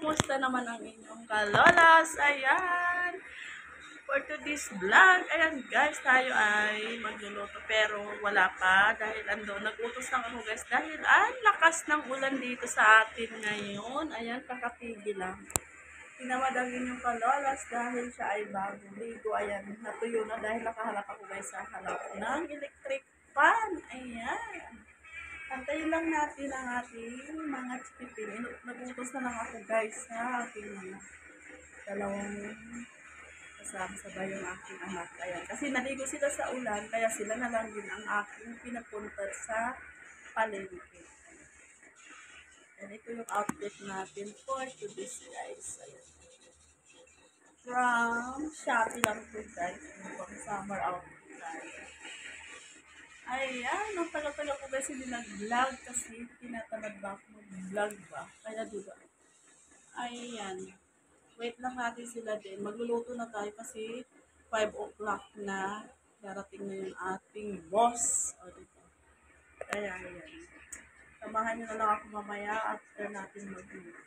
Kumusta naman ang inyong kalolas? Ayan. For today's vlog, ayan guys, tayo ay magluluto pero wala pa dahil nagutos lang ako guys dahil ang lakas ng ulan dito sa atin ngayon. Ayan, kakatigil lang. Tinamad ang inyong kalolas dahil siya ay bagong ligo. Ayan, natuyo na dahil nakaharap ako guys sa harap ng electric fan. Ayan. Antayin lang natin ang ating mga chipipin. Nagutos na lang ako guys sa aking mga dalawang kasama sabay yung aking anak. Ayan. Kasi naligo sila sa ulan, kaya sila na lang din ang aking pinapunta sa palengke. And ito yung outfit natin for today's guys. Ayan. From Shopee lang po guys. Yung summer outfit tayo. Ayan, ang tagal-tagal ko guys hindi nag-vlog kasi tinatamad ba ako mag-vlog ba? Kaya diba? Ayan. Wait lang natin sila din. Magluluto na tayo kasi 5 o'clock na. Darating na yung ating boss. O dito. Kaya ayan. Samahan nyo na lang ako mamaya after natin magluluto.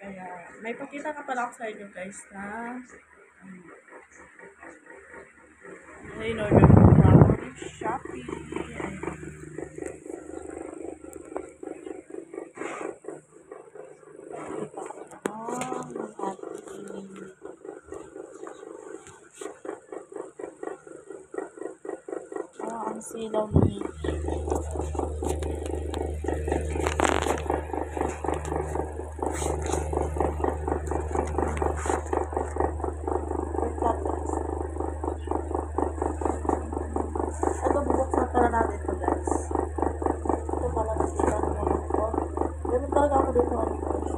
Kaya may pakita ka pala ako sa inyo guys na in-order ko from Shopee. Ang silaw ni para natin ito guys. Ito pala nakita naman ito. Ganun talaga ako dito guys.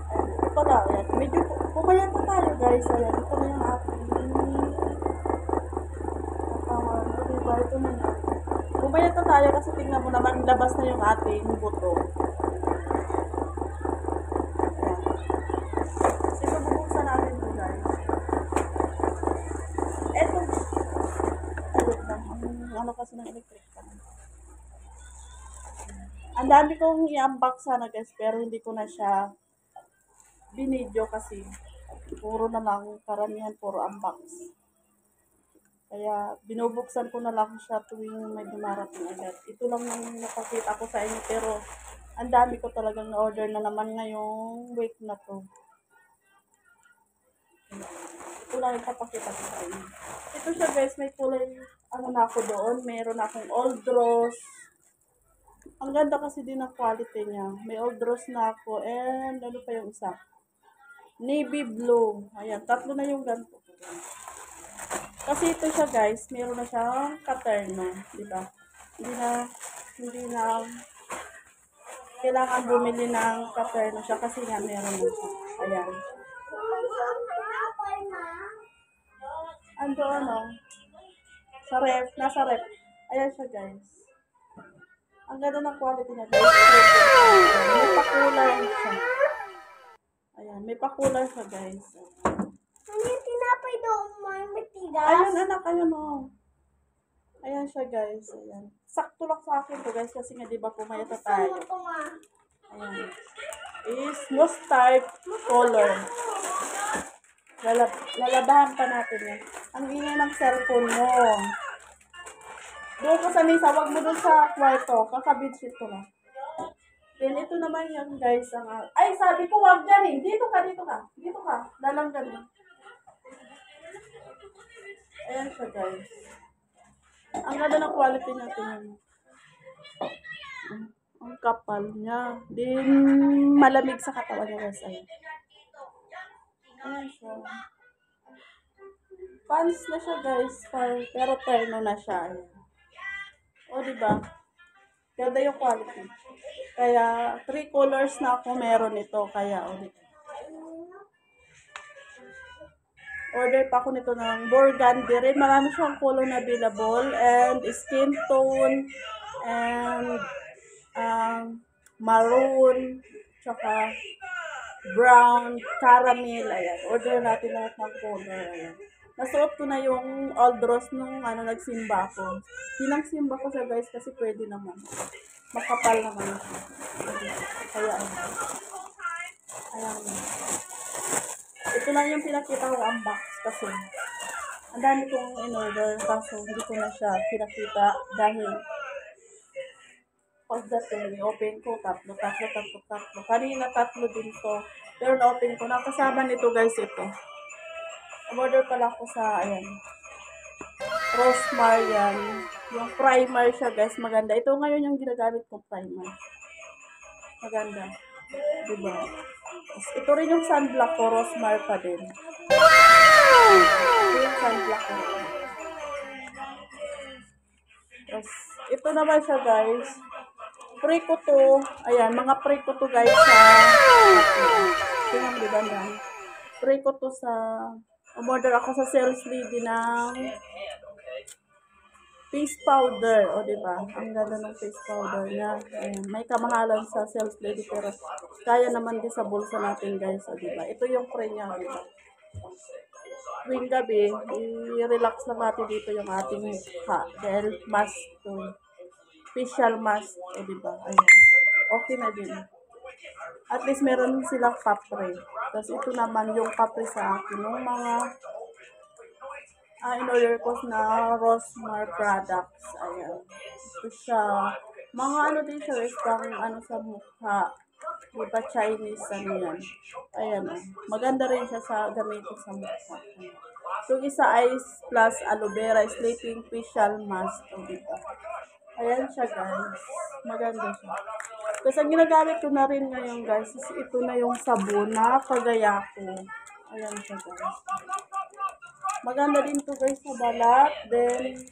Ito pala, ayan. Medyo pumayat na tayo guys. Ayan, ito na yung ating diba? Ito na yun. Pumayat na tayo kasi tingnan mo naman labas na yung ating buto. Ayan. Kasi bubuksan natin ito guys. Ano kasi ng electric fan. Ang dami kong i-unbox sana guys pero hindi ko na siya binidyo kasi puro na lang, karamihan puro unbox. Kaya binubuksan ko na lang siya tuwing may dumarating agad. Ito lang yung napakita ko sa inyo pero ang dami ko talagang na-order na naman ngayong week na to. Ito lang yung papakita ko sa inyo. Ito siya guys, may kulay, ano na ako doon, meron akong old rose. Ang ganda kasi din ang quality niya. May old rose na ako and ano pa yung isa? Navy blue. Ayan, tatlo na yung ganito. Kasi ito siya guys, meron na siyang katerno, di ba? Hindi na kailangan bumili ng katerno siya kasi nga meron na siya. Ayan. Ando ano? Sa ref, nasa ref. Ayan siya guys. Ang ganda ng quality niya guys. May pakulay siya. Ayan, may pakulay siya guys. Ano yung tinapay doon mo? Yung matigas? Ayan anak, ayan o. Ayan siya guys. Ayan. Sakto lang sa akin to guys kasi nga diba pumayat na tayo. Ayan. Is mustard color. Lalabahan pa natin yan. Ang ingay ng cellphone mo. Doon ka sa mesa, wag mo doon sa kwarto. Kakabidsit ko na. Then ito naman yan guys. Ay, sabi ko wag dyan eh. Dito ka, dito ka. Dito ka. Lalanggan mo. Ayan siya guys. Ang ganda ng quality natin. Ang kapal niya. Din malamig sa katawan niya guys. Ayan. Ayan siya. Pants na siya guys. Pero terno na siya. Ayan. O diba? Ganda yung quality. Kaya 3 colors na ako meron ito. Kaya o diba? Order pa ako nito ng burgundy rin. Marami siyang color na available. And skin tone. And maroon. Tsaka brown, caramel. Ayan. Order natin lahat ng color. Ayan. Nasuot ko na yung old rose nung nagsimba ako. Pinagsimba ko siya guys kasi pwede naman. Makapal naman siya. Kaya ayan. Ito lang yung pinakita ko unbox kasi ang dami kong in-order kaso hindi ko na siya pinakita dahil pagdating, i-open ko, tatlo. Kanina tatlo din to. Pero na-open ko. Nakasama nito guys ito. Order pala ako sa, ayan, Rosmar yan. Yung primer siya guys, maganda. Ito ngayon yung ginagamit kong primer. Maganda. Diba? Ito rin yung sunblock ko, Rosmar pa din. Ito yung sunblock ko. Tapos, ito naman siya guys. Pre ko to. Ayan, mga pre ko to guys sa tingnan mo diba yan. Pre ko to sa umorder ako sa sales lady ng face powder. O diba? Ang ganda ng face powder niya. Ayan, may kamahalan sa sales lady pero kaya naman din sa bulsa natin guys. O diba? Ito yung pre niya. Diba? Tuwing gabi, i-relax lang natin dito yung ating mukha. Dahil mask to. Facial mask. O diba? Ayan. Okay na din. At least meron silang kapre. Tapos ito naman yung kapre sa akin. Yung mga in-order ko na Rosmar products. Ayan. Ito siya. Mga din siya. Pang sa mukha. Diba Chinese yan. Ayan. Maganda rin siya sa gamitin sa mukha. Yung isa is plus aloe vera sleeping facial mask. Diba? Ayan siya guys. Maganda siya. Tapos ang ginagamit ko na rin ngayon guys is ito na yung sabon na kagaya ko. Ayan siya guys. Maganda din to guys sa balat. Then,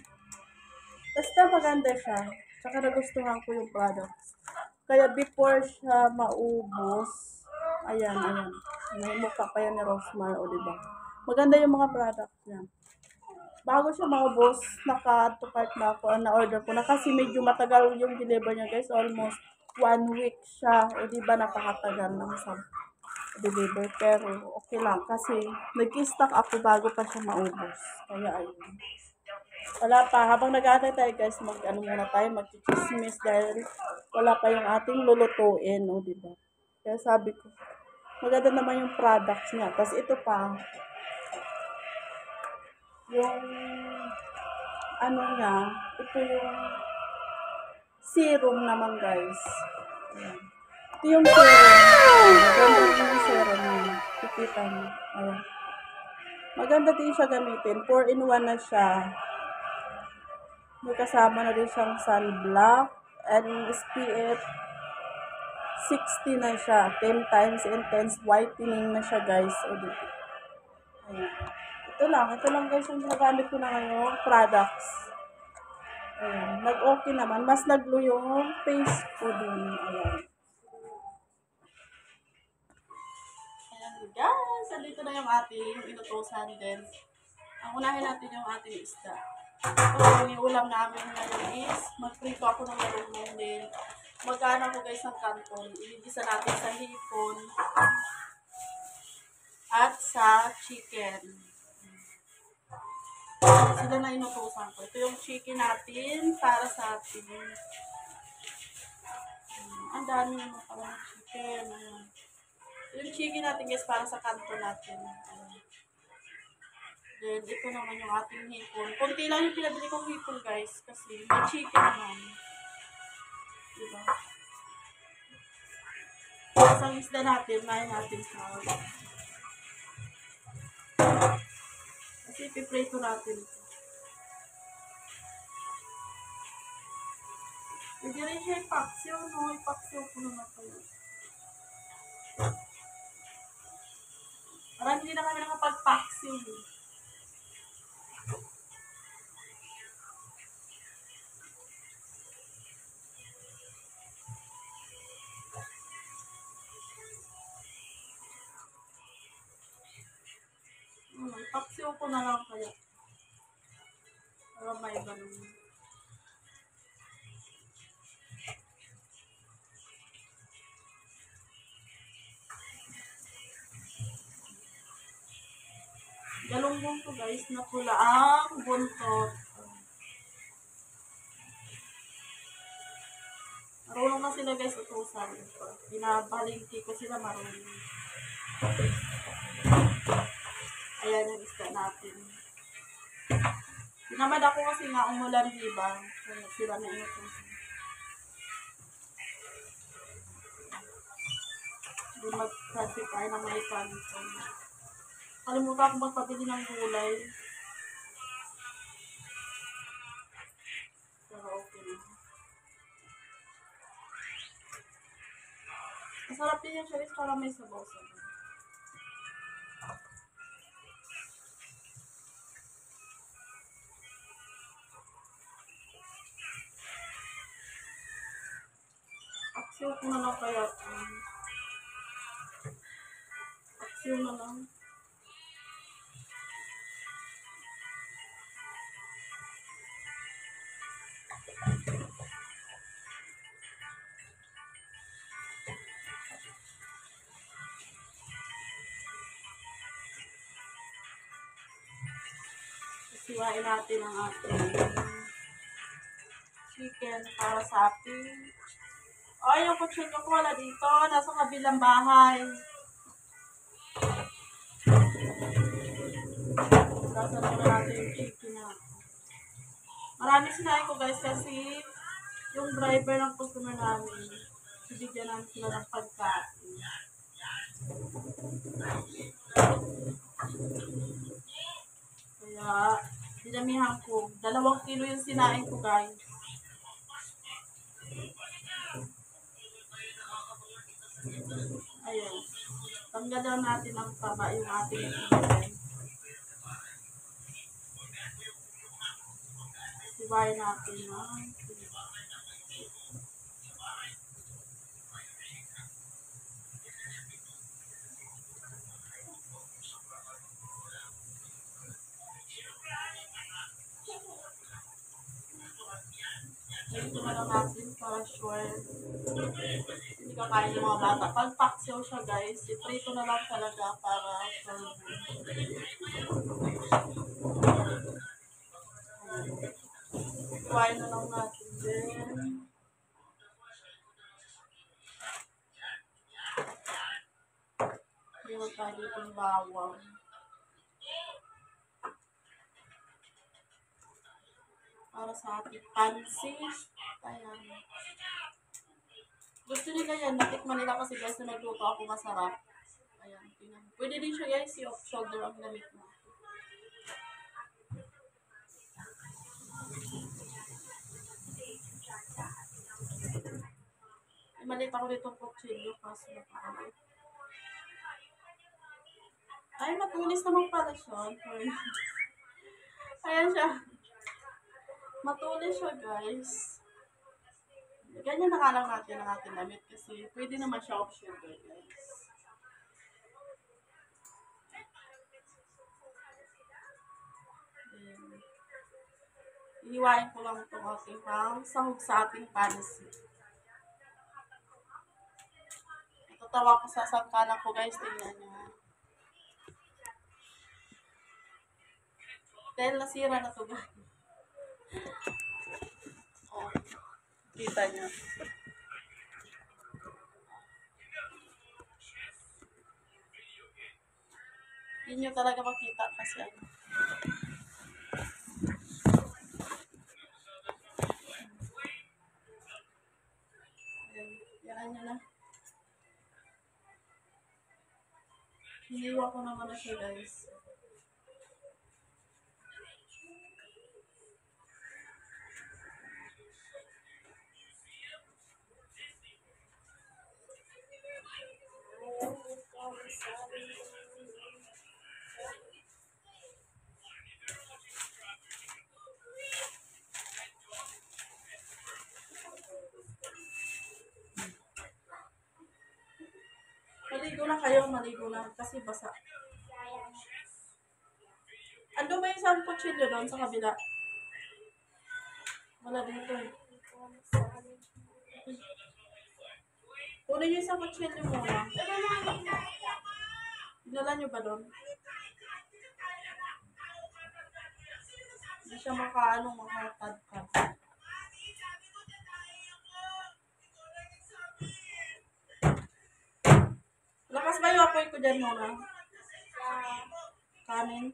basta maganda siya. Tsaka nagustuhan ko yung products. Kaya before siya maubos, ayan. May mukha pa yan ni Rosmar, o diba? Maganda yung mga products niya. Bago siya maubos, naka-to-cart na ako, na-order ko na kasi medyo matagal yung deliver niya guys. Almost 1 week siya. O diba napakatagal ng deliver. Pero okay lang kasi nag-stock ako bago pa siya maubos. Kaya ayun. Wala pa. Habang nag-aantay tayo guys, muna tayo, mag-chismis dahil wala pa yung ating lulutuin. O diba? Kaya sabi ko, maganda naman yung products niya. Tapos ito pa, yung niya, ito yung serum naman guys. Ayan. Ito yung serum. Maganda rin yung serum niya. Kikita niyo. Ayan. Maganda din siya gamitin. 4-in-1 na siya. May kasama na din siyang sunblock and SPF 60 na siya. 10 times intense whitening na siya guys. Ayan. Ito lang guys yung ginagamit ko na ngayon, products. Ayan, nag-okay naman. Mas nag-glue yung face ko dun. Ayan. Ayan guys, andito na yung ating inutusan din. Ang unahin natin yung ating isda. Ito yung ulam namin ngayon is mag-prito ako ng marunong din. Magkano ko guys ng kanton. Iligisa natin sa hipon at sa chicken. Sila na inutusan ko. Ito yung chicken natin para sa atin. Ang dami naman pala ng chicken. Yung chicken natin guys para sa kanto natin. Then ito naman yung ating hipon. Kunti lang yung pinabili kong hipon guys kasi may chicken naman. Diba? Isang isda natin, mahin natin sa kasi piprito natin ito. Pwede rin siya ipaksiw, no? Ipaksiw ko naman kayo. Parang hindi na kami nakapag-paksiw. Ipaksiw ko na lang kaya. Para may ganun. galunggong ko guys na pula ang buntot. Marunong na sila guys utusan. Binabalingki ko sila marunong. Ayan yung isda natin. Tinamad ako kasi nga umulan, diba? Kaya sila na inutusan. Hindi mag-classify na may kanto. Kalimutan akong magpabili ng gulay. Pero okay na. Masarap din yung charis para may sabaw-sabaw. Aksiyo ko na lang kaya. Aksiyo na lang. Siwain natin ang ating chicken para sa ating... Ay, yung kutsilyo ko wala dito. Nasa kabilang bahay. Sasalang na natin yung chicken na. Marami sinain ko guys kasi yung driver ng customer namin, bibigyan namin sila ng pagkain. Kaya, dinamihan ko. 2 kilo yung sinain ko guys. Ayan. Tanggalan natin ang taba yung ating chicken. Sibayin natin na. Ito na lang natin para sure. Hindi kakain yung mga bata. Pag paksiw siya guys, iprito na lang talaga para sure. Iwain na lang natin din. Hindi tayo itong bawang. Para sa ating pansit. Ayan. Gusto nila yan. Natikman nila kasi guys na nagluto ako masarap. Ayan. Pwede din siya guys. Yung shoulder ang lamit mo. Malit ako dito kutsilyo kasi napakalit. Ay, matulis naman pala siya. Ayan siya. Matulis siya, guys. Ganyan na lang natin ang ating damit kasi pwede naman siya off sugar, guys. Iiwain ko lang itong ating sahog sa ating pansit. Tatawa ko sa sangkalan ko, guys. Tingnan nyo. Dahil nasira na ito, guys. Oh, kita nyo. Hindi nyo talaga makita kasi ano. Yan nyo na. Hiniwa ko naman na siya, guys. Maligo na kayo, maligo na kasi basa. Ando ba yung isang kutsilyo doon sa kabila? Wala dito eh. Kunin yung isang kutsilyo muna. Dinala nyo ba doon? siya makatadkad. Lakas ba yung apoy ko dyan muna? Kanin.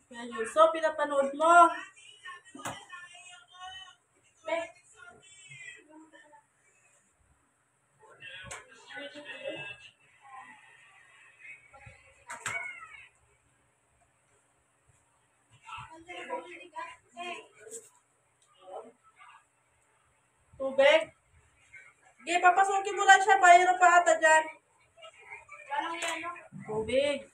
Yan yun. So, pinapanood mo. Tubig. Okay, papasukin mo lang siya. Mayroon pa ata dyan. Tubig.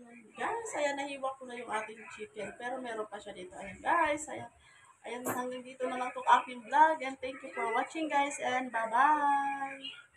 Ayan, guys, ayan, nahiwa ko na yung ating chicken. Pero meron pa siya dito. Ayan, guys, ayan. Ayan, hanggang dito na lang itong aking vlog. And thank you for watching, guys. And bye-bye.